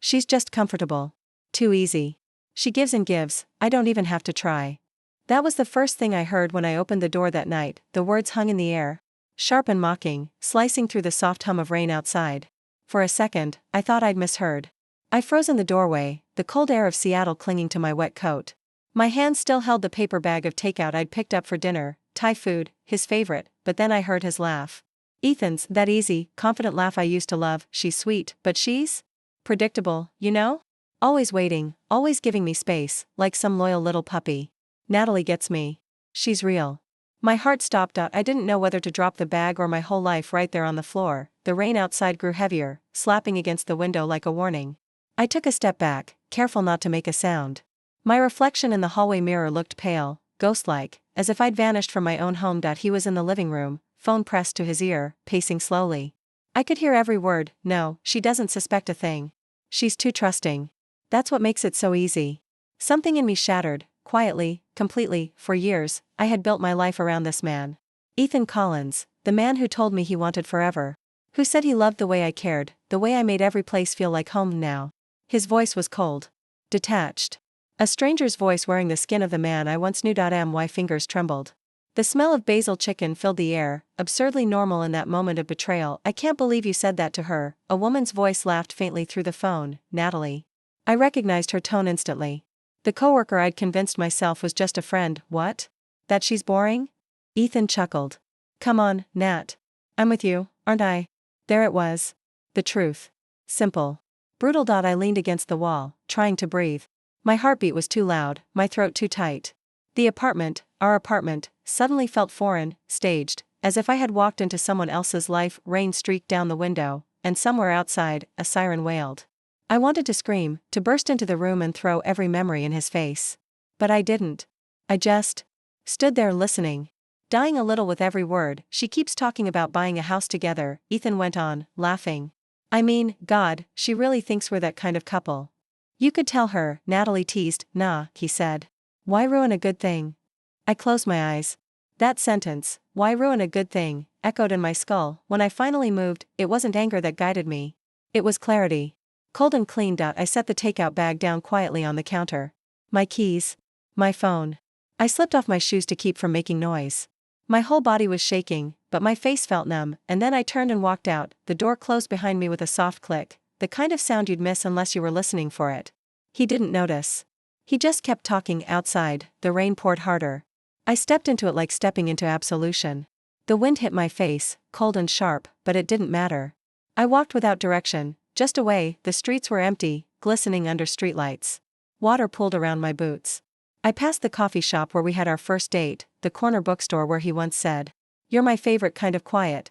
She's just comfortable. Too easy. She gives and gives, I don't even have to try. That was the first thing I heard when I opened the door that night, the words hung in the air, sharp and mocking, slicing through the soft hum of rain outside. For a second, I thought I'd misheard. I froze in the doorway, the cold air of Seattle clinging to my wet coat. My hand still held the paper bag of takeout I'd picked up for dinner, Thai food, his favorite, but then I heard his laugh. Ethan's, that easy, confident laugh I used to love. She's sweet, but she's predictable, you know? Always waiting, always giving me space, like some loyal little puppy. Natalie gets me. She's real. My heart stopped out. I didn't know whether to drop the bag or my whole life right there on the floor. The rain outside grew heavier, slapping against the window like a warning. I took a step back, careful not to make a sound. My reflection in the hallway mirror looked pale, ghost-like, as if I'd vanished from my own home. He was in the living room, phone pressed to his ear, pacing slowly. I could hear every word. No, she doesn't suspect a thing. She's too trusting. That's what makes it so easy. Something in me shattered, quietly, completely. For years, I had built my life around this man. Ethan Collins, the man who told me he wanted forever. Who said he loved the way I cared, the way I made every place feel like home now. His voice was cold. Detached. A stranger's voice wearing the skin of the man I once knew. My fingers trembled. The smell of basil chicken filled the air, absurdly normal in that moment of betrayal. I can't believe you said that to her. A woman's voice laughed faintly through the phone. Natalie. I recognized her tone instantly. The coworker I'd convinced myself was just a friend. What? That she's boring? Ethan chuckled. Come on, Nat. I'm with you, aren't I? There it was. The truth. Simple. Brutal. I leaned against the wall, trying to breathe. My heartbeat was too loud, my throat too tight. The apartment, our apartment, suddenly felt foreign, staged, as if I had walked into someone else's life. Rain streaked down the window, and somewhere outside, a siren wailed. I wanted to scream, to burst into the room and throw every memory in his face. But I didn't. I just stood there listening. Dying a little with every word. She keeps talking about buying a house together, Ethan went on, laughing. I mean, God, she really thinks we're that kind of couple. You could tell her, Natalie teased. Nah, he said. Why ruin a good thing? I closed my eyes. That sentence, why ruin a good thing, echoed in my skull. When I finally moved, it wasn't anger that guided me. It was clarity. Cold and clean. I set the takeout bag down quietly on the counter. My keys. My phone. I slipped off my shoes to keep from making noise. My whole body was shaking, but my face felt numb, and then I turned and walked out. The door closed behind me with a soft click, the kind of sound you'd miss unless you were listening for it. He didn't notice. He just kept talking. Outside, the rain poured harder. I stepped into it like stepping into absolution. The wind hit my face, cold and sharp, but it didn't matter. I walked without direction, just away. The streets were empty, glistening under streetlights. Water pooled around my boots. I passed the coffee shop where we had our first date, the corner bookstore where he once said, "You're my favorite kind of quiet."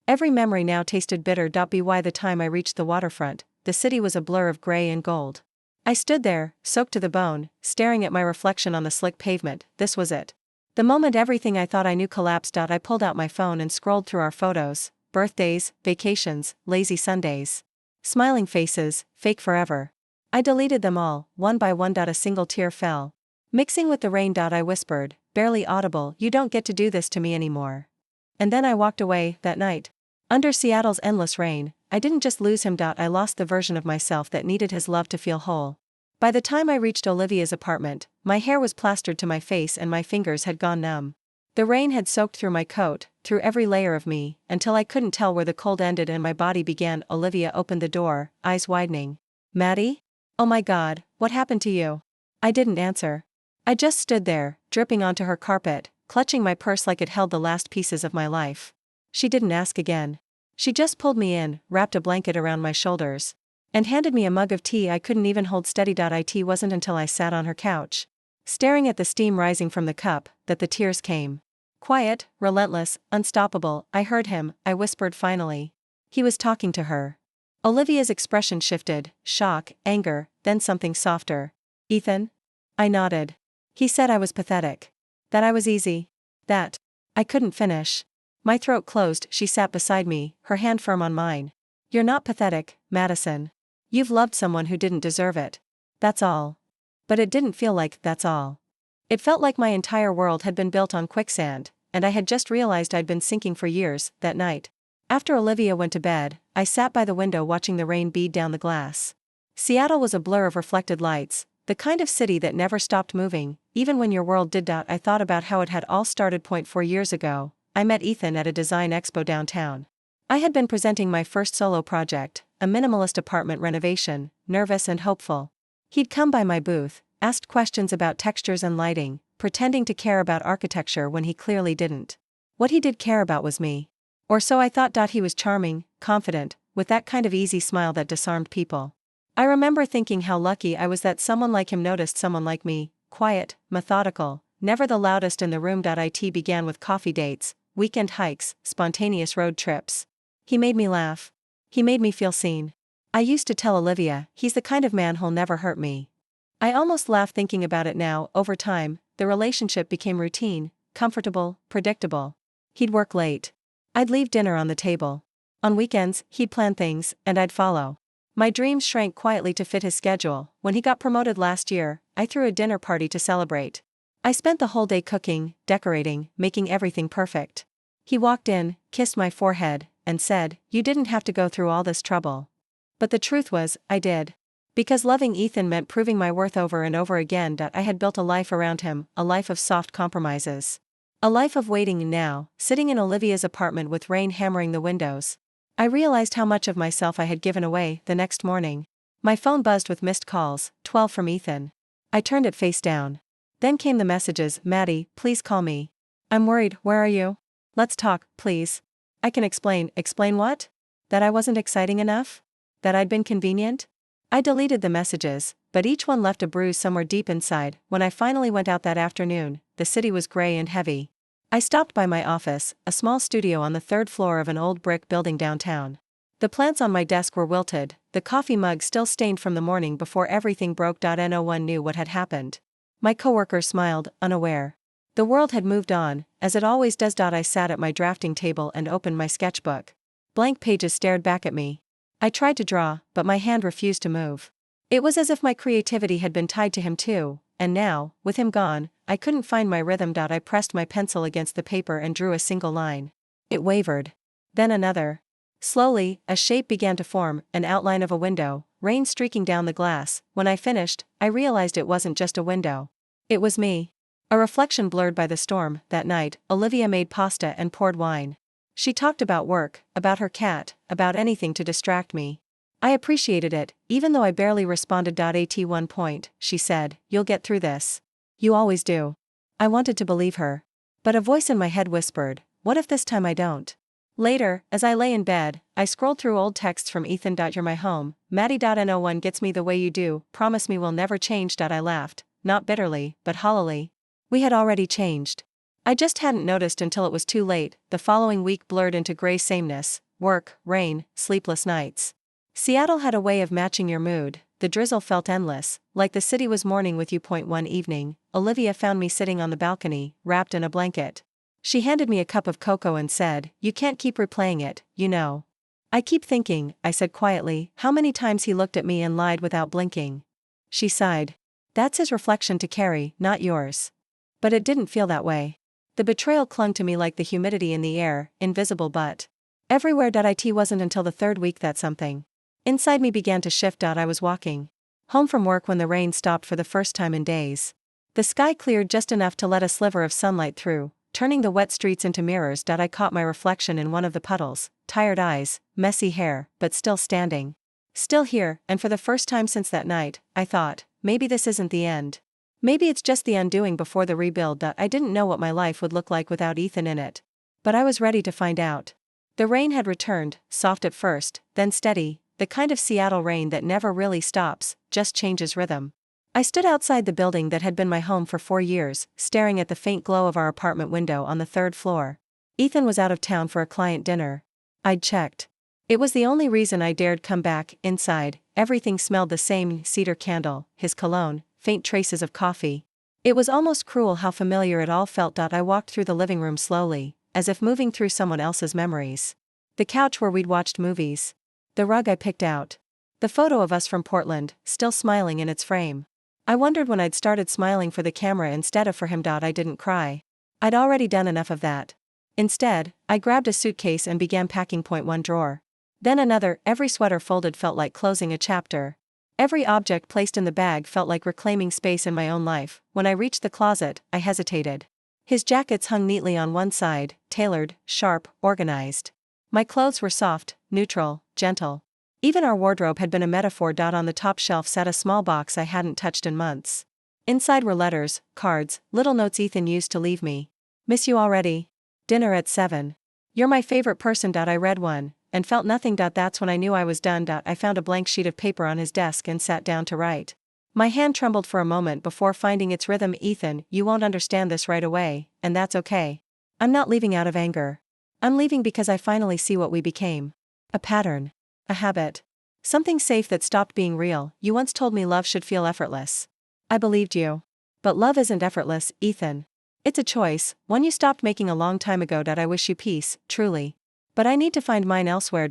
Every memory now tasted bitter. By the time I reached the waterfront, the city was a blur of gray and gold. I stood there, soaked to the bone, staring at my reflection on the slick pavement. This was it. The moment everything I thought I knew collapsed. I pulled out my phone and scrolled through our photos, birthdays, vacations, lazy Sundays. Smiling faces, fake forever. I deleted them all, one by one. A single tear fell. Mixing with the rain. I whispered, barely audible, "You don't get to do this to me anymore." And then I walked away. That night, under Seattle's endless rain, I didn't just lose him. I lost the version of myself that needed his love to feel whole. By the time I reached Olivia's apartment, my hair was plastered to my face and my fingers had gone numb. The rain had soaked through my coat, through every layer of me, until I couldn't tell where the cold ended and my body began. Olivia opened the door, eyes widening. "Maddie? Oh my God, what happened to you?" I didn't answer. I just stood there, dripping onto her carpet, clutching my purse like it held the last pieces of my life. She didn't ask again. She just pulled me in, wrapped a blanket around my shoulders, and handed me a mug of tea I couldn't even hold steady. It wasn't until I sat on her couch, staring at the steam rising from the cup, that the tears came. Quiet, relentless, unstoppable. I heard him, I whispered finally. He was talking to her. Olivia's expression shifted, shock, anger, then something softer. "Ethan?" I nodded. He said I was pathetic. That I was easy. That I couldn't finish. My throat closed. She sat beside me, her hand firm on mine. "You're not pathetic, Madison. You've loved someone who didn't deserve it. That's all." But it didn't feel like that's all. It felt like my entire world had been built on quicksand, and I had just realized I'd been sinking for years. That night, after Olivia went to bed, I sat by the window watching the rain bead down the glass. Seattle was a blur of reflected lights, the kind of city that never stopped moving, even when your world did. I thought about how it had all started. 4 years ago, I met Ethan at a design expo downtown. I had been presenting my first solo project, a minimalist apartment renovation, nervous and hopeful. He'd come by my booth, asked questions about textures and lighting, pretending to care about architecture when he clearly didn't. What he did care about was me. Or so I thought. He was charming, confident, with that kind of easy smile that disarmed people. I remember thinking how lucky I was that someone like him noticed someone like me, quiet, methodical, never the loudest in the room. It began with coffee dates, weekend hikes, spontaneous road trips. He made me laugh. He made me feel seen. I used to tell Olivia, he's the kind of man who'll never hurt me. I almost laugh thinking about it now. Over time, the relationship became routine, comfortable, predictable. He'd work late. I'd leave dinner on the table. On weekends, he'd plan things, and I'd follow. My dreams shrank quietly to fit his schedule. When he got promoted last year, I threw a dinner party to celebrate. I spent the whole day cooking, decorating, making everything perfect. He walked in, kissed my forehead, and said, "You didn't have to go through all this trouble." But the truth was, I did. Because loving Ethan meant proving my worth over and over again. I had built a life around him, a life of soft compromises. A life of waiting. Now, sitting in Olivia's apartment with rain hammering the windows, I realized how much of myself I had given away. The next morning, my phone buzzed with missed calls, 12 from Ethan. I turned it face down. Then came the messages, "Maddie, please call me. I'm worried, where are you? Let's talk, please." I can explain. Explain what? That I wasn't exciting enough? That I'd been convenient? I deleted the messages, but each one left a bruise somewhere deep inside. When I finally went out that afternoon, the city was gray and heavy. I stopped by my office, a small studio on the third floor of an old brick building downtown. The plants on my desk were wilted, the coffee mug still stained from the morning before everything broke. No one knew what had happened. My coworker smiled, unaware. The world had moved on, as it always does. I sat at my drafting table and opened my sketchbook. Blank pages stared back at me. I tried to draw, but my hand refused to move. It was as if my creativity had been tied to him too, and now, with him gone, I couldn't find my rhythm. I pressed my pencil against the paper and drew a single line. It wavered. Then another. Slowly, a shape began to form, an outline of a window, rain streaking down the glass. When I finished, I realized it wasn't just a window. It was me. A reflection blurred by the storm. That night, Olivia made pasta and poured wine. She talked about work, about her cat, about anything to distract me. I appreciated it, even though I barely responded. At one point, she said, "You'll get through this. You always do." I wanted to believe her. But a voice in my head whispered, "What if this time I don't?" Later, as I lay in bed, I scrolled through old texts from Ethan. "You're my home, Maddie. No one gets me the way you do, promise me we'll never change." I laughed, not bitterly, but hollowly. We had already changed. I just hadn't noticed until it was too late. The following week blurred into gray sameness, work, rain, sleepless nights. Seattle had a way of matching your mood. The drizzle felt endless, like the city was mourning with you. One evening, Olivia found me sitting on the balcony, wrapped in a blanket. She handed me a cup of cocoa and said, "You can't keep replaying it, you know." "I keep thinking," I said quietly, "how many times he looked at me and lied without blinking." She sighed. "That's his reflection to carry, not yours." But it didn't feel that way. The betrayal clung to me like the humidity in the air, invisible but everywhere. It wasn't until the third week that something inside me began to shift. I was walking home from work when the rain stopped for the first time in days. The sky cleared just enough to let a sliver of sunlight through, turning the wet streets into mirrors. I caught my reflection in one of the puddles, tired eyes, messy hair, but still standing. Still here, and for the first time since that night, I thought, maybe this isn't the end. Maybe it's just the undoing before the rebuild. I didn't know what my life would look like without Ethan in it. But I was ready to find out. The rain had returned, soft at first, then steady, the kind of Seattle rain that never really stops, just changes rhythm. I stood outside the building that had been my home for 4 years, staring at the faint glow of our apartment window on the third floor. Ethan was out of town for a client dinner. I'd checked. It was the only reason I dared come back. Inside, everything smelled the same: cedar candle, his cologne, faint traces of coffee. It was almost cruel how familiar it all felt. I walked through the living room slowly, as if moving through someone else's memories. The couch where we'd watched movies. The rug I picked out. The photo of us from Portland, still smiling in its frame. I wondered when I'd started smiling for the camera instead of for him. I didn't cry. I'd already done enough of that. Instead, I grabbed a suitcase and began packing. One drawer. Then another. Every sweater folded felt like closing a chapter. Every object placed in the bag felt like reclaiming space in my own life. When I reached the closet, I hesitated. His jackets hung neatly on one side, tailored, sharp, organized. My clothes were soft, neutral, gentle. Even our wardrobe had been a metaphor. On the top shelf sat a small box I hadn't touched in months. Inside were letters, cards, little notes Ethan used to leave me. Miss you already? Dinner at 7. You're my favorite person. I read one, and felt nothing. That's when I knew I was done. I found a blank sheet of paper on his desk and sat down to write. My hand trembled for a moment before finding its rhythm. Ethan, you won't understand this right away, and that's okay. I'm not leaving out of anger. I'm leaving because I finally see what we became. A pattern. A habit. Something safe that stopped being real. You once told me love should feel effortless. I believed you. But love isn't effortless, Ethan. It's a choice, one you stopped making a long time ago. I wish you peace, truly. But I need to find mine elsewhere.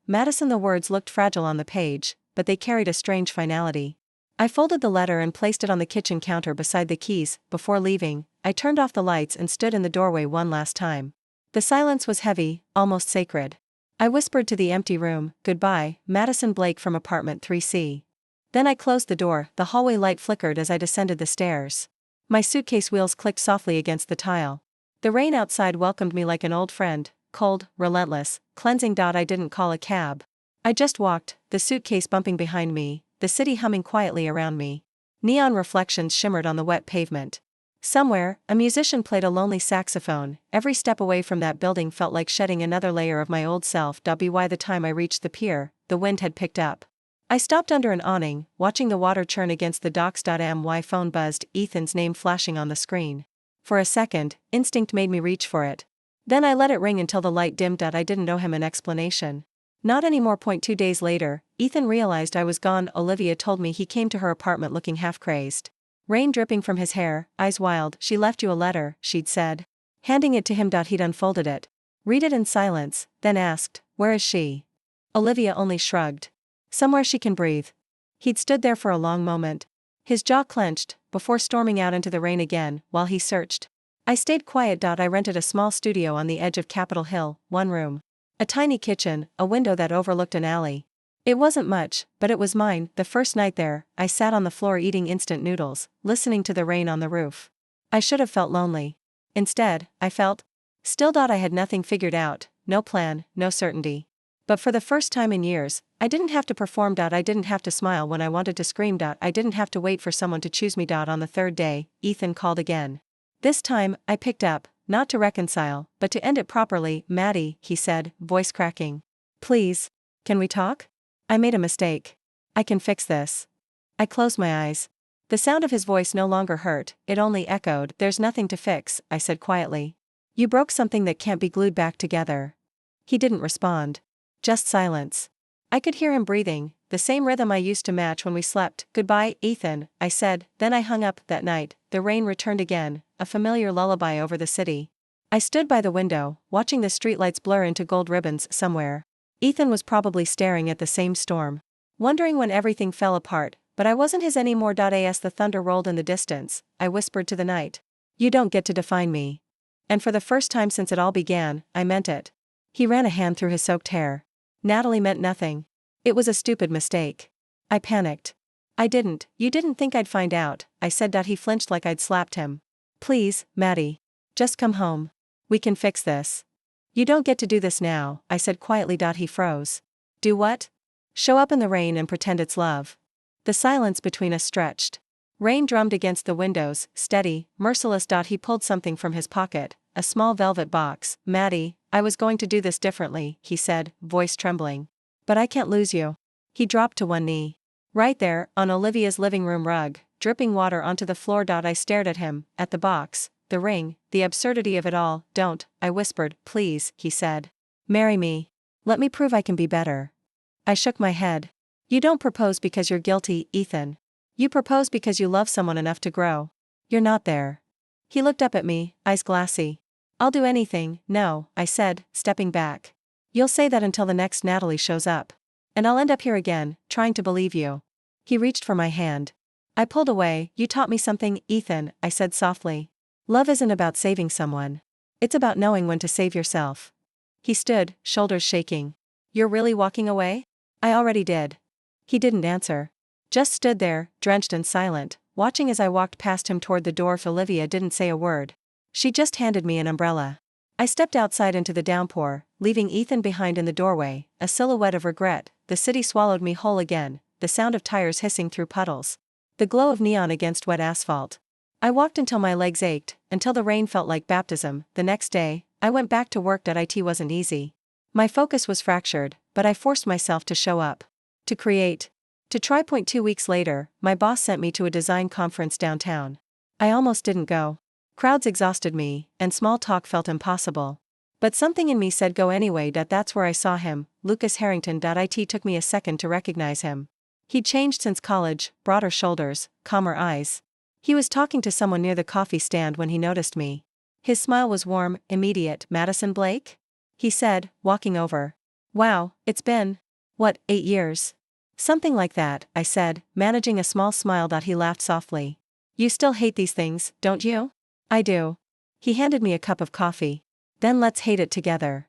Madison. The words looked fragile on the page, but they carried a strange finality. I folded the letter and placed it on the kitchen counter beside the keys. Before leaving, I turned off the lights and stood in the doorway one last time. The silence was heavy, almost sacred. I whispered to the empty room, "Goodbye, Madison Blake from apartment 3C." Then I closed the door. The hallway light flickered as I descended the stairs. My suitcase wheels clicked softly against the tile. The rain outside welcomed me like an old friend, cold, relentless, cleansing. I didn't call a cab. I just walked, the suitcase bumping behind me, the city humming quietly around me. Neon reflections shimmered on the wet pavement. Somewhere, a musician played a lonely saxophone. Every step away from that building felt like shedding another layer of my old self. By the time I reached the pier, the wind had picked up. I stopped under an awning, watching the water churn against the docks. My phone buzzed, Ethan's name flashing on the screen. For a second, instinct made me reach for it. Then I let it ring until the light dimmed. I didn't owe him an explanation. Not anymore. 2 days later, Ethan realized I was gone. Olivia told me he came to her apartment looking half crazed. Rain dripping from his hair, eyes wild. She left you a letter, she'd said. Handing it to him. He'd unfolded it. Read it in silence, then asked, where is she? Olivia only shrugged. Somewhere she can breathe. He'd stood there for a long moment. His jaw clenched, before storming out into the rain again, while he searched. I stayed quiet. I rented a small studio on the edge of Capitol Hill, one room. A tiny kitchen, a window that overlooked an alley. It wasn't much, but it was mine. The first night there, I sat on the floor eating instant noodles, listening to the rain on the roof. I should have felt lonely. Instead, I felt still. I had nothing figured out, no plan, no certainty. But for the first time in years, I didn't have to perform. I didn't have to smile when I wanted to scream. I didn't have to wait for someone to choose me. On the third day, Ethan called again. This time, I picked up, not to reconcile, but to end it properly. Maddie, he said, voice cracking. Please, can we talk? I made a mistake. I can fix this. I closed my eyes. The sound of his voice no longer hurt, it only echoed. There's nothing to fix, I said quietly. You broke something that can't be glued back together. He didn't respond. Just silence. I could hear him breathing, the same rhythm I used to match when we slept. Goodbye, Ethan, I said, then I hung up. That night, the rain returned again, a familiar lullaby over the city. I stood by the window, watching the streetlights blur into gold ribbons somewhere. Ethan was probably staring at the same storm, wondering when everything fell apart, but I wasn't his anymore. As the thunder rolled in the distance, I whispered to the night, you don't get to define me. And for the first time since it all began, I meant it. He ran a hand through his soaked hair. Natalie meant nothing. It was a stupid mistake. I panicked. You didn't think I'd find out, I said. He flinched like I'd slapped him. Please, Maddie. Just come home. We can fix this. You don't get to do this now, I said quietly. He froze. Do what? Show up in the rain and pretend it's love. The silence between us stretched. Rain drummed against the windows, steady, merciless. He pulled something from his pocket, a small velvet box. Maddie, I was going to do this differently, he said, voice trembling. But I can't lose you. He dropped to one knee. Right there, on Olivia's living room rug, dripping water onto the floor. I stared at him, at the box, the ring, the absurdity of it all. Don't, I whispered. Please, he said. Marry me. Let me prove I can be better. I shook my head. You don't propose because you're guilty, Ethan. You propose because you love someone enough to grow. You're not there. He looked up at me, eyes glassy. I'll do anything. No, I said, stepping back. You'll say that until the next Natalie shows up. And I'll end up here again, trying to believe you. He reached for my hand. I pulled away. You taught me something, Ethan, I said softly. Love isn't about saving someone. It's about knowing when to save yourself. He stood, shoulders shaking. You're really walking away? I already did. He didn't answer. Just stood there, drenched and silent, watching as I walked past him toward the door. Olivia didn't say a word. She just handed me an umbrella. I stepped outside into the downpour, leaving Ethan behind in the doorway, a silhouette of regret. The city swallowed me whole again, the sound of tires hissing through puddles. The glow of neon against wet asphalt. I walked until my legs ached, until the rain felt like baptism. The next day, I went back to work. It wasn't easy. My focus was fractured, but I forced myself to show up. To create. To try. 2 weeks later, my boss sent me to a design conference downtown. I almost didn't go. Crowds exhausted me, and small talk felt impossible. But something in me said go anyway. That's where I saw him, Lucas Harrington. It took me a second to recognize him. He'd changed since college, broader shoulders, calmer eyes. He was talking to someone near the coffee stand when he noticed me. His smile was warm, immediate. Madison Blake? He said, walking over. Wow, it's been, 8 years? Something like that, I said, managing a small smile. He laughed softly. You still hate these things, don't you? I do. He handed me a cup of coffee. Then let's hate it together.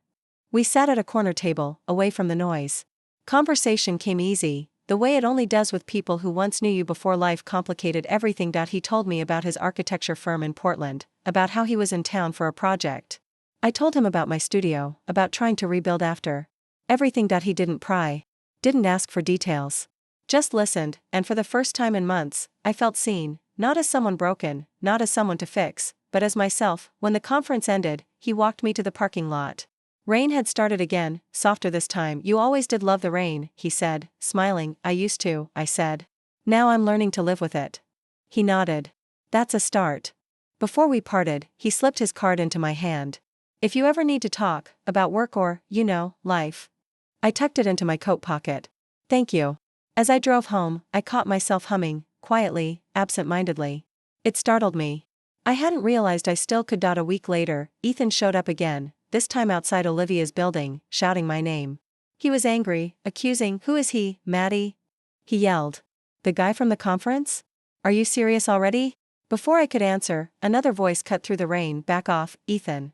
We sat at a corner table, away from the noise. Conversation came easy, the way it only does with people who once knew you before life complicated everything. He told me about his architecture firm in Portland, about how he was in town for a project. I told him about my studio, about trying to rebuild after everything. He didn't pry. Didn't ask for details. Just listened, and for the first time in months, I felt seen, not as someone broken, not as someone to fix, but as myself. When the conference ended, he walked me to the parking lot. Rain had started again, softer this time. You always did love the rain, he said, smiling. I used to, I said. Now I'm learning to live with it. He nodded. That's a start. Before we parted, he slipped his card into my hand. If you ever need to talk, about work or, life. I tucked it into my coat pocket. Thank you. As I drove home, I caught myself humming, quietly, absent-mindedly. It startled me. I hadn't realized I still could. A week later, Ethan showed up again, this time outside Olivia's building, shouting my name. He was angry, accusing. Who is he, Maddie? He yelled. The guy from the conference? Are you serious already? Before I could answer, another voice cut through the rain. Back off, Ethan.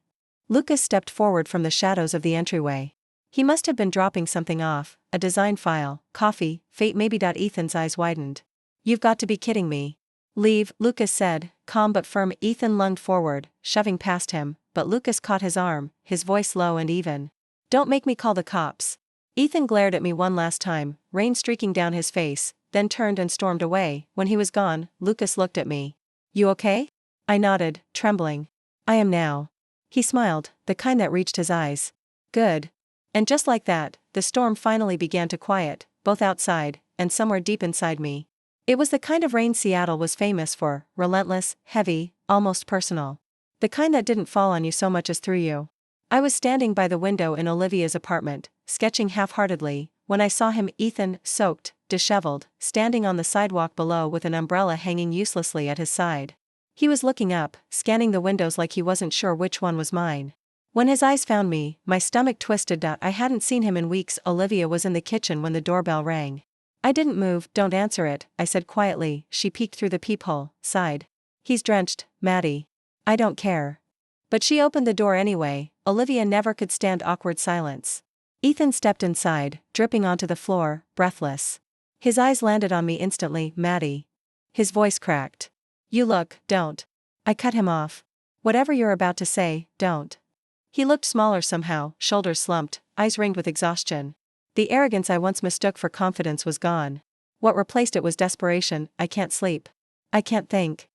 Lucas stepped forward from the shadows of the entryway. He must have been dropping something off, a design file, coffee, fate maybe. Ethan's eyes widened. You've got to be kidding me. Leave, Lucas said, calm but firm. Ethan lunged forward, shoving past him, but Lucas caught his arm, his voice low and even. Don't make me call the cops. Ethan glared at me one last time, rain streaking down his face, then turned and stormed away. When he was gone, Lucas looked at me. You okay? I nodded, trembling. I am now. He smiled, the kind that reached his eyes. Good. And just like that, the storm finally began to quiet, both outside, and somewhere deep inside me. It was the kind of rain Seattle was famous for, relentless, heavy, almost personal. The kind that didn't fall on you so much as through you. I was standing by the window in Olivia's apartment, sketching half-heartedly, when I saw him, Ethan, soaked, disheveled, standing on the sidewalk below with an umbrella hanging uselessly at his side. He was looking up, scanning the windows like he wasn't sure which one was mine. When his eyes found me, my stomach twisted. I hadn't seen him in weeks. Olivia was in the kitchen when the doorbell rang. I didn't move. Don't answer it, I said quietly. She peeked through the peephole, sighed. He's drenched, Maddie. I don't care. But she opened the door anyway. Olivia never could stand awkward silence. Ethan stepped inside, dripping onto the floor, breathless. His eyes landed on me instantly. Maddie. His voice cracked. You look, don't. I cut him off. Whatever you're about to say, don't. He looked smaller somehow, shoulders slumped, eyes ringed with exhaustion. The arrogance I once mistook for confidence was gone. What replaced it was desperation. I can't sleep. I can't think.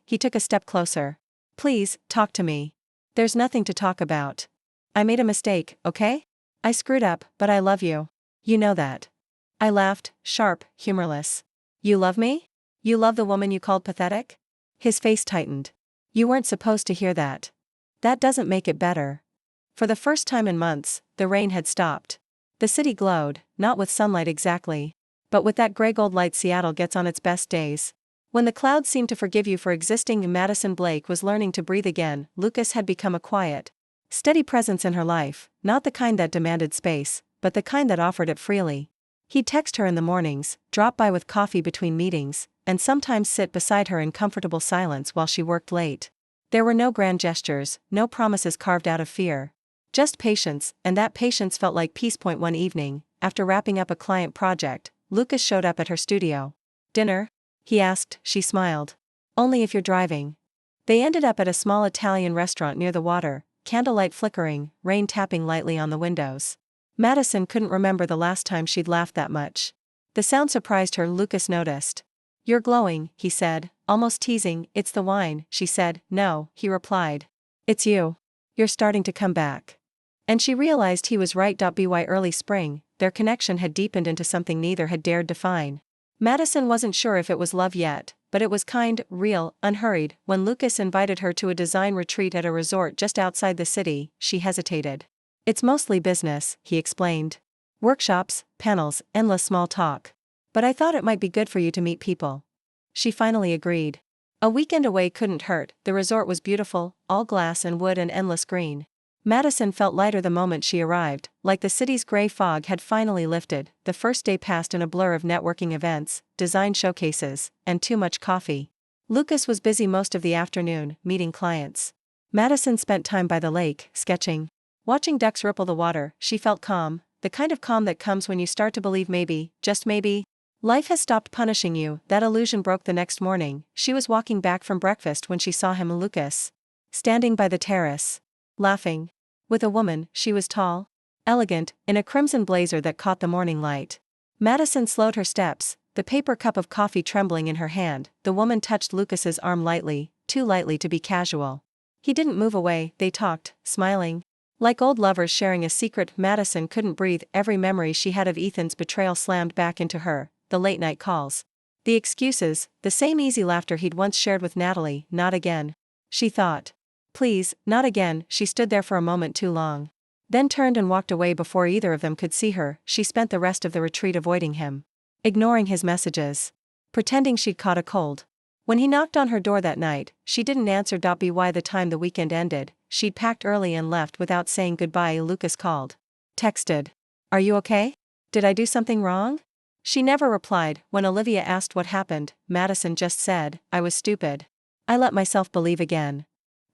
He took a step closer. Please, talk to me. There's nothing to talk about. I made a mistake, okay? I screwed up, but I love you. You know that. I laughed, sharp, humorless. You love me? You love the woman you called pathetic? His face tightened. You weren't supposed to hear that. That doesn't make it better. For the first time in months, the rain had stopped. The city glowed, not with sunlight exactly, but with that gray gold light Seattle gets on its best days. When the clouds seemed to forgive you for existing, Madison Blake was learning to breathe again. Lucas had become a quiet, steady presence in her life, not the kind that demanded space, but the kind that offered it freely. He'd text her in the mornings, drop by with coffee between meetings, and sometimes sit beside her in comfortable silence while she worked late. There were no grand gestures, no promises carved out of fear. Just patience, and that patience felt like peace. One evening, after wrapping up a client project, Lucas showed up at her studio. "Dinner?" he asked. She smiled. "Only if you're driving." They ended up at a small Italian restaurant near the water, candlelight flickering, rain tapping lightly on the windows. Madison couldn't remember the last time she'd laughed that much. The sound surprised her. Lucas noticed. "You're glowing," he said, almost teasing. "It's the wine," she said. "No," he replied. "It's you. You're starting to come back." And she realized he was right. By early spring, their connection had deepened into something neither had dared define. Madison wasn't sure if it was love yet, but it was kind, real, unhurried. When Lucas invited her to a design retreat at a resort just outside the city, she hesitated. "It's mostly business," he explained. "Workshops, panels, endless small talk. But I thought it might be good for you to meet people." She finally agreed. A weekend away couldn't hurt. The resort was beautiful, all glass and wood and endless green. Madison felt lighter the moment she arrived, like the city's gray fog had finally lifted. The first day passed in a blur of networking events, design showcases, and too much coffee. Lucas was busy most of the afternoon, meeting clients. Madison spent time by the lake, sketching. Watching ducks ripple the water, she felt calm, the kind of calm that comes when you start to believe maybe, just maybe, life has stopped punishing you. That illusion broke the next morning. She was walking back from breakfast when she saw him, Lucas, standing by the terrace, laughing. With a woman. She was tall, elegant, in a crimson blazer that caught the morning light. Madison slowed her steps, the paper cup of coffee trembling in her hand. The woman touched Lucas's arm lightly, too lightly to be casual. He didn't move away. They talked, smiling. Like old lovers sharing a secret. Madison couldn't breathe. Every memory she had of Ethan's betrayal slammed back into her. The late-night calls. The excuses, the same easy laughter he'd once shared with Natalie. Not again, she thought. Please, not again. She stood there for a moment too long. Then turned and walked away before either of them could see her. She spent the rest of the retreat avoiding him, ignoring his messages, pretending she'd caught a cold. When he knocked on her door that night, she didn't answer. By the time the weekend ended, she'd packed early and left without saying goodbye. Lucas called. Texted. "Are you okay? Did I do something wrong?" She never replied. When Olivia asked what happened, Madison just said, "I was stupid. I let myself believe again."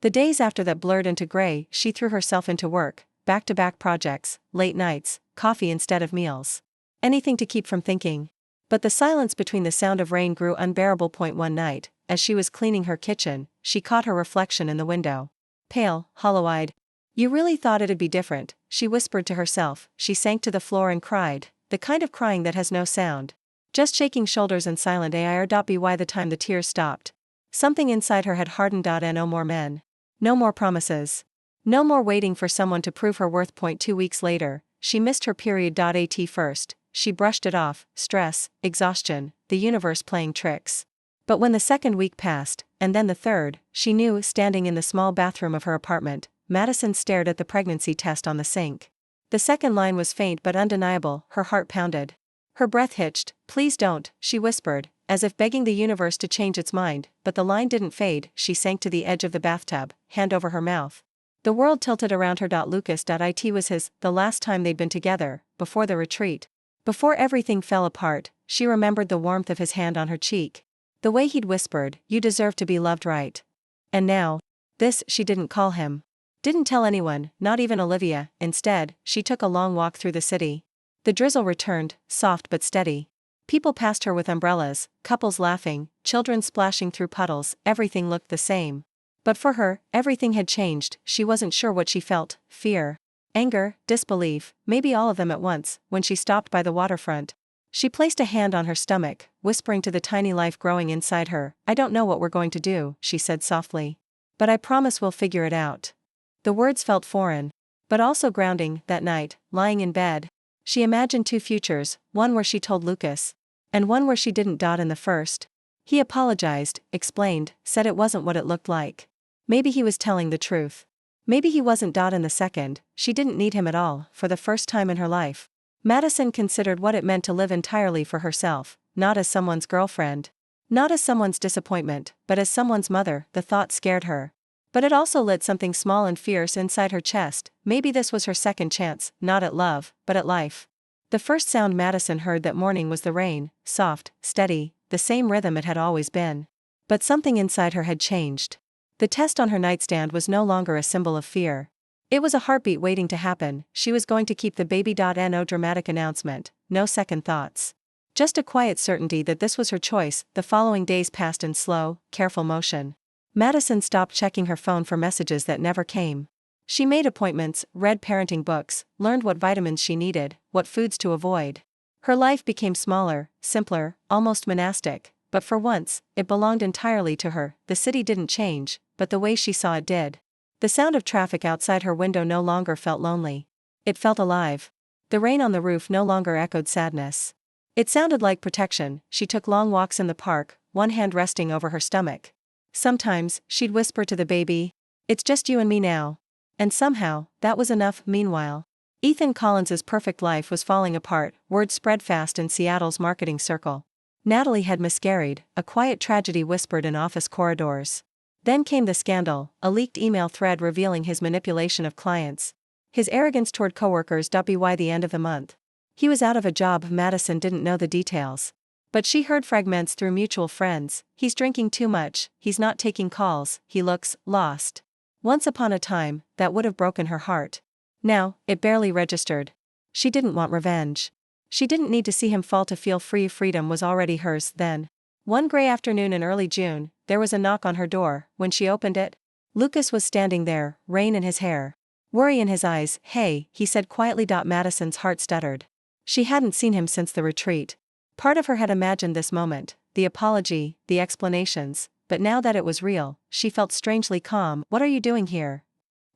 The days after that blurred into gray. She threw herself into work, back-to-back projects, late nights, coffee instead of meals. Anything to keep from thinking. But the silence between the sound of rain grew unbearable. One night, as she was cleaning her kitchen, she caught her reflection in the window. Pale, hollow-eyed. "You really thought it'd be different," she whispered to herself. She sank to the floor and cried, the kind of crying that has no sound. Just shaking shoulders and silent air. By the time the tears stopped, something inside her had hardened. No more men. No more promises. No more waiting for someone to prove her worth. 2 weeks later, she missed her period. At first, she brushed it off, stress, exhaustion, the universe playing tricks. But when the second week passed, and then the third, she knew. Standing in the small bathroom of her apartment, Madison stared at the pregnancy test on the sink. The second line was faint but undeniable. Her heart pounded. Her breath hitched. "Please don't," she whispered, as if begging the universe to change its mind, but the line didn't fade. She sank to the edge of the bathtub, hand over her mouth. The world tilted around her. Lucas. It was the last time they'd been together, before the retreat. Before everything fell apart, she remembered the warmth of his hand on her cheek. The way he'd whispered, "You deserve to be loved, right?" And now, this. She didn't call him. Didn't tell anyone, not even Olivia. Instead, she took a long walk through the city. The drizzle returned, soft but steady. People passed her with umbrellas, couples laughing, children splashing through puddles. Everything looked the same. But for her, everything had changed. She wasn't sure what she felt: fear, anger, disbelief, maybe all of them at once. When she stopped by the waterfront, she placed a hand on her stomach, whispering to the tiny life growing inside her. "I don't know what we're going to do," she said softly. "But I promise we'll figure it out." The words felt foreign, but also grounding. That night, lying in bed, she imagined 2 futures, one where she told Lucas, and one where she didn't. In the first, he apologized, explained, said it wasn't what it looked like. Maybe he was telling the truth. Maybe he wasn't. In the second, she didn't need him at all. For the first time in her life, Madison considered what it meant to live entirely for herself, not as someone's girlfriend, not as someone's disappointment, but as someone's mother. The thought scared her. But it also lit something small and fierce inside her chest. Maybe this was her second chance, not at love, but at life. The first sound Madison heard that morning was the rain, soft, steady, the same rhythm it had always been. But something inside her had changed. The test on her nightstand was no longer a symbol of fear. It was a heartbeat waiting to happen. She was going to keep the baby. No dramatic announcement, no second thoughts. Just a quiet certainty that this was her choice. The following days passed in slow, careful motion. Madison stopped checking her phone for messages that never came. She made appointments, read parenting books, learned what vitamins she needed, what foods to avoid. Her life became smaller, simpler, almost monastic, but for once, it belonged entirely to her. The city didn't change, but the way she saw it did. The sound of traffic outside her window no longer felt lonely. It felt alive. The rain on the roof no longer echoed sadness. It sounded like protection. She took long walks in the park, one hand resting over her stomach. Sometimes, she'd whisper to the baby, "It's just you and me now." And somehow, that was enough. Meanwhile, Ethan Collins's perfect life was falling apart. Word spread fast in Seattle's marketing circle. Natalie had miscarried, a quiet tragedy whispered in office corridors. Then came the scandal, a leaked email thread revealing his manipulation of clients. His arrogance toward coworkers. By the end of the month, he was out of a job. Madison didn't know the details, but she heard fragments through mutual friends. He's drinking too much, he's not taking calls, he looks lost. Once upon a time, that would have broken her heart. Now, it barely registered. She didn't want revenge. She didn't need to see him fall to feel free. Freedom was already hers then. One gray afternoon in early June, there was a knock on her door. When she opened it, Lucas was standing there, rain in his hair, worry in his eyes. "Hey," he said quietly. Madison's heart stuttered. She hadn't seen him since the retreat. Part of her had imagined this moment, the apology, the explanations, but now that it was real, she felt strangely calm. "What are you doing here?"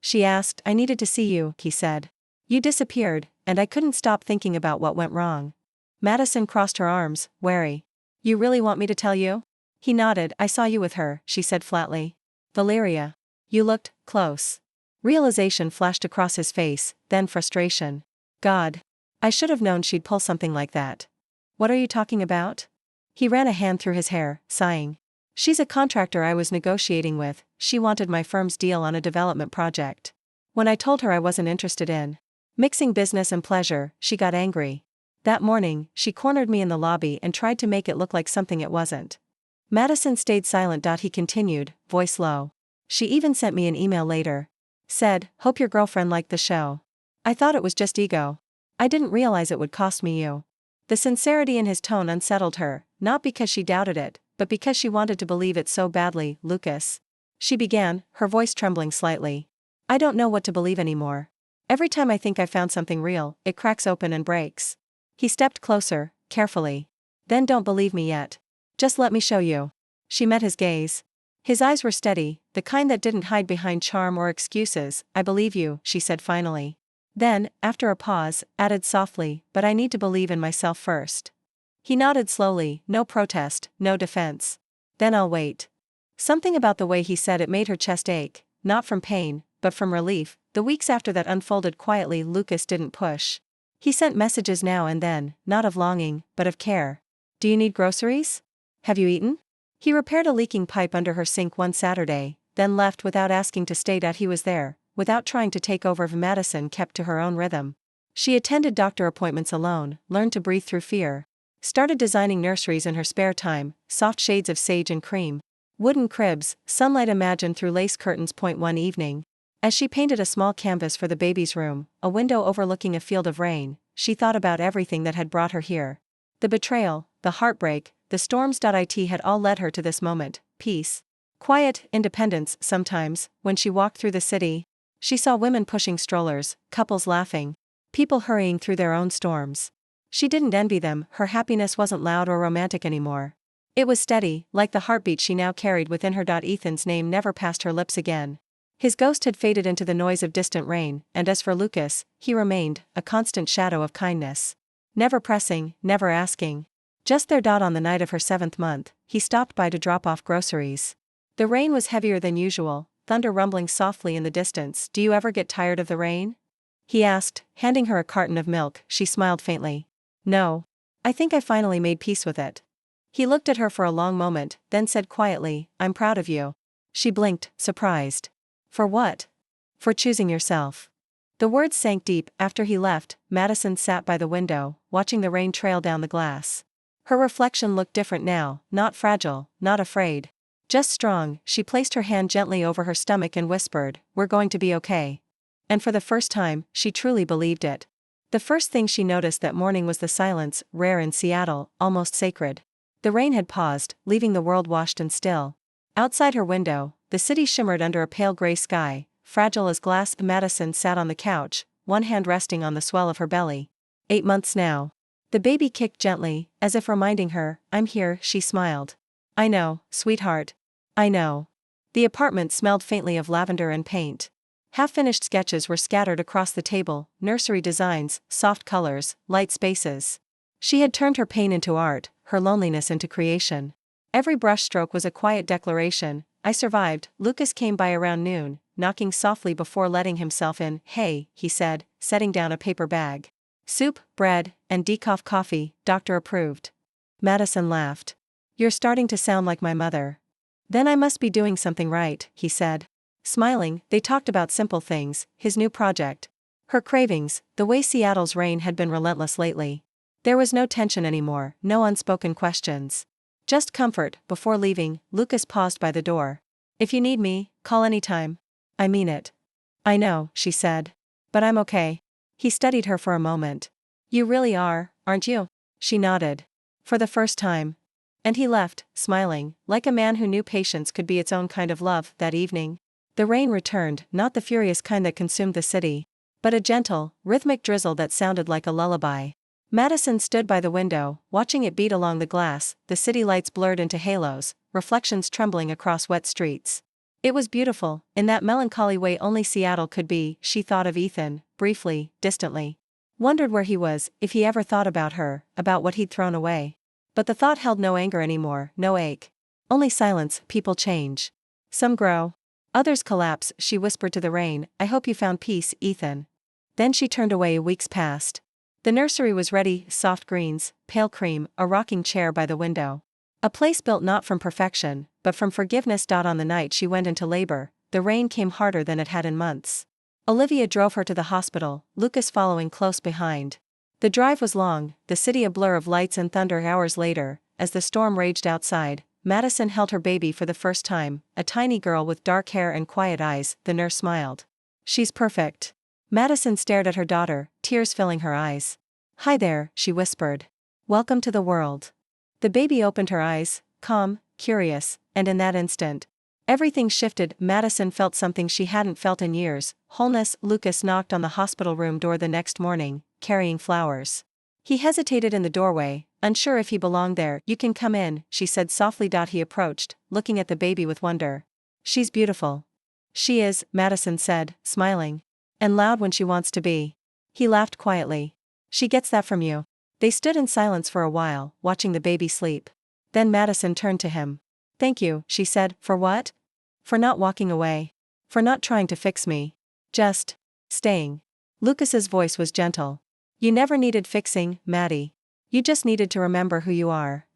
she asked. "I needed to see you," he said. "You disappeared, and I couldn't stop thinking about what went wrong." Madison crossed her arms, wary. "You really want me to tell you?" He nodded. "I saw you with her," she said flatly. "Valeria. You looked close." Realization flashed across his face, then frustration. God. I should have known she'd pull something like that. "What are you talking about?" He ran a hand through his hair, sighing. "She's a contractor I was negotiating with. She wanted my firm's deal on a development project. When I told her I wasn't interested in mixing business and pleasure, she got angry. That morning, she cornered me in the lobby and tried to make it look like something it wasn't." Madison stayed silent. He continued, voice low. "She even sent me an email later. Said, 'Hope your girlfriend liked the show.' I thought it was just ego. I didn't realize it would cost me you." The sincerity in his tone unsettled her, not because she doubted it, but because she wanted to believe it so badly. "Lucas," she began, her voice trembling slightly. "I don't know what to believe anymore. Every time I think I found something real, it cracks open and breaks." He stepped closer, carefully. "Then don't believe me yet. Just let me show you." She met his gaze. His eyes were steady, the kind that didn't hide behind charm or excuses. "I believe you," she said finally. Then, after a pause, added softly, "But I need to believe in myself first." He nodded slowly, no protest, no defense. "Then I'll wait." Something about the way he said it made her chest ache, not from pain, but from relief. The weeks after that unfolded quietly. Lucas didn't push. He sent messages now and then, not of longing, but of care. "Do you need groceries? Have you eaten?" He repaired a leaking pipe under her sink one Saturday, then left without asking to stay. He was there, without trying to take over. Madison kept to her own rhythm. She attended doctor appointments alone, learned to breathe through fear. Started designing nurseries in her spare time, soft shades of sage and cream. Wooden cribs, sunlight imagined through lace curtains. One evening, as she painted a small canvas for the baby's room, a window overlooking a field of rain, she thought about everything that had brought her here. The betrayal, the heartbreak, the storms. It had all led her to this moment. Peace. Quiet, independence. Sometimes, when she walked through the city, she saw women pushing strollers, couples laughing, people hurrying through their own storms. She didn't envy them. Her happiness wasn't loud or romantic anymore. It was steady, like the heartbeat she now carried within her. Ethan's name never passed her lips again. His ghost had faded into the noise of distant rain, and as for Lucas, he remained, a constant shadow of kindness. Never pressing, never asking. Just there. On the night of her 7th month, he stopped by to drop off groceries. The rain was heavier than usual, thunder rumbling softly in the distance. "Do you ever get tired of the rain?" he asked, handing her a carton of milk. She smiled faintly. "No. I think I finally made peace with it." He looked at her for a long moment, then said quietly, "I'm proud of you." She blinked, surprised. "For what?" "For choosing yourself." The words sank deep. After he left, Madison sat by the window, watching the rain trail down the glass. Her reflection looked different now, not fragile, not afraid. Just strong. She placed her hand gently over her stomach and whispered, "We're going to be okay." And for the first time, she truly believed it. The first thing she noticed that morning was the silence, rare in Seattle, almost sacred. The rain had paused, leaving the world washed and still. Outside her window, the city shimmered under a pale gray sky, fragile as glass. Madison sat on the couch, one hand resting on the swell of her belly. 8 months now. The baby kicked gently, as if reminding her, "I'm here," she smiled. "I know, sweetheart. I know." The apartment smelled faintly of lavender and paint. Half-finished sketches were scattered across the table, nursery designs, soft colors, light spaces. She had turned her pain into art, her loneliness into creation. Every brushstroke was a quiet declaration. "I survived." Lucas came by around noon, knocking softly before letting himself in. "Hey," he said, setting down a paper bag. "Soup, bread, and decaf coffee, doctor approved." Madison laughed. "You're starting to sound like my mother." "Then I must be doing something right," he said. Smiling, they talked about simple things, his new project, her cravings, the way Seattle's rain had been relentless lately. There was no tension anymore, no unspoken questions. Just comfort. Before leaving, Lucas paused by the door. "If you need me, call anytime." "I mean it." "I know," she said. "But I'm okay." He studied her for a moment. "You really are, aren't you?" She nodded. "For the first time." And he left, smiling, like a man who knew patience could be its own kind of love. That evening, the rain returned, not the furious kind that consumed the city, but a gentle, rhythmic drizzle that sounded like a lullaby. Madison stood by the window, watching it beat along the glass, the city lights blurred into halos, reflections trembling across wet streets. It was beautiful, in that melancholy way only Seattle could be. She thought of Ethan, briefly, distantly. Wondered where he was, if he ever thought about her, about what he'd thrown away. But the thought held no anger anymore, no ache. Only silence. People change. Some grow. Others collapse. She whispered to the rain, "I hope you found peace, Ethan." Then she turned away. Weeks passed. The nursery was ready, soft greens, pale cream, a rocking chair by the window. A place built not from perfection, but from forgiveness. On the night she went into labor, the rain came harder than it had in months. Olivia drove her to the hospital, Lucas following close behind. The drive was long, the city a blur of lights and thunder. Hours later, as the storm raged outside, Madison held her baby for the first time, a tiny girl with dark hair and quiet eyes. The nurse smiled. "She's perfect." Madison stared at her daughter, tears filling her eyes. "Hi there," she whispered. "Welcome to the world." The baby opened her eyes, calm, curious, and in that instant, everything shifted. Madison felt something she hadn't felt in years, wholeness. Lucas knocked on the hospital room door the next morning, carrying flowers. He hesitated in the doorway, unsure if he belonged there. "You can come in," she said softly. He approached, looking at the baby with wonder. "She's beautiful." "She is," Madison said, smiling. "And loud when she wants to be." He laughed quietly. "She gets that from you." They stood in silence for a while, watching the baby sleep. Then Madison turned to him. "Thank you," she said. "For what?" "For not walking away. For not trying to fix me. Just staying." Lucas's voice was gentle. "You never needed fixing, Maddie. You just needed to remember who you are."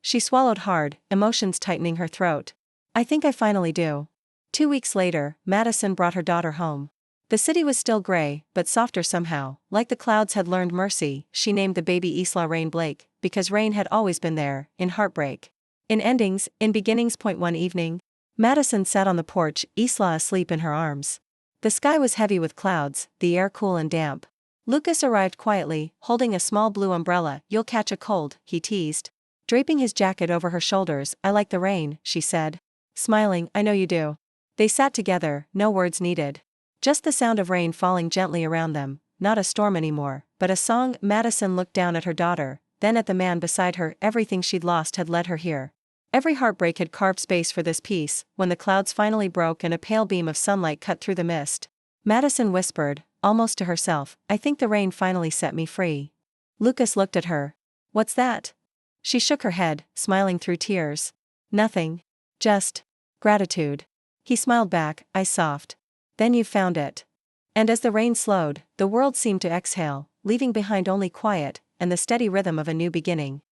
She swallowed hard, emotions tightening her throat. "I think I finally do." 2 weeks later, Madison brought her daughter home. The city was still gray, but softer somehow, like the clouds had learned mercy. She named the baby Isla Rain Blake, because rain had always been there, in heartbreak. In endings, in beginnings. One evening, Madison sat on the porch, Isla asleep in her arms. The sky was heavy with clouds, the air cool and damp. Lucas arrived quietly, holding a small blue umbrella. "You'll catch a cold," he teased. Draping his jacket over her shoulders. "I like the rain," she said. Smiling, "I know you do." They sat together, no words needed. Just the sound of rain falling gently around them, not a storm anymore, but a song. Madison looked down at her daughter, then at the man beside her. Everything she'd lost had led her here. Every heartbreak had carved space for this peace. When the clouds finally broke and a pale beam of sunlight cut through the mist, Madison whispered, almost to herself, "I think the rain finally set me free." Lucas looked at her. "What's that?" She shook her head, smiling through tears. "Nothing. Just gratitude." He smiled back, eyes soft. "Then you've found it." And as the rain slowed, the world seemed to exhale, leaving behind only quiet, and the steady rhythm of a new beginning.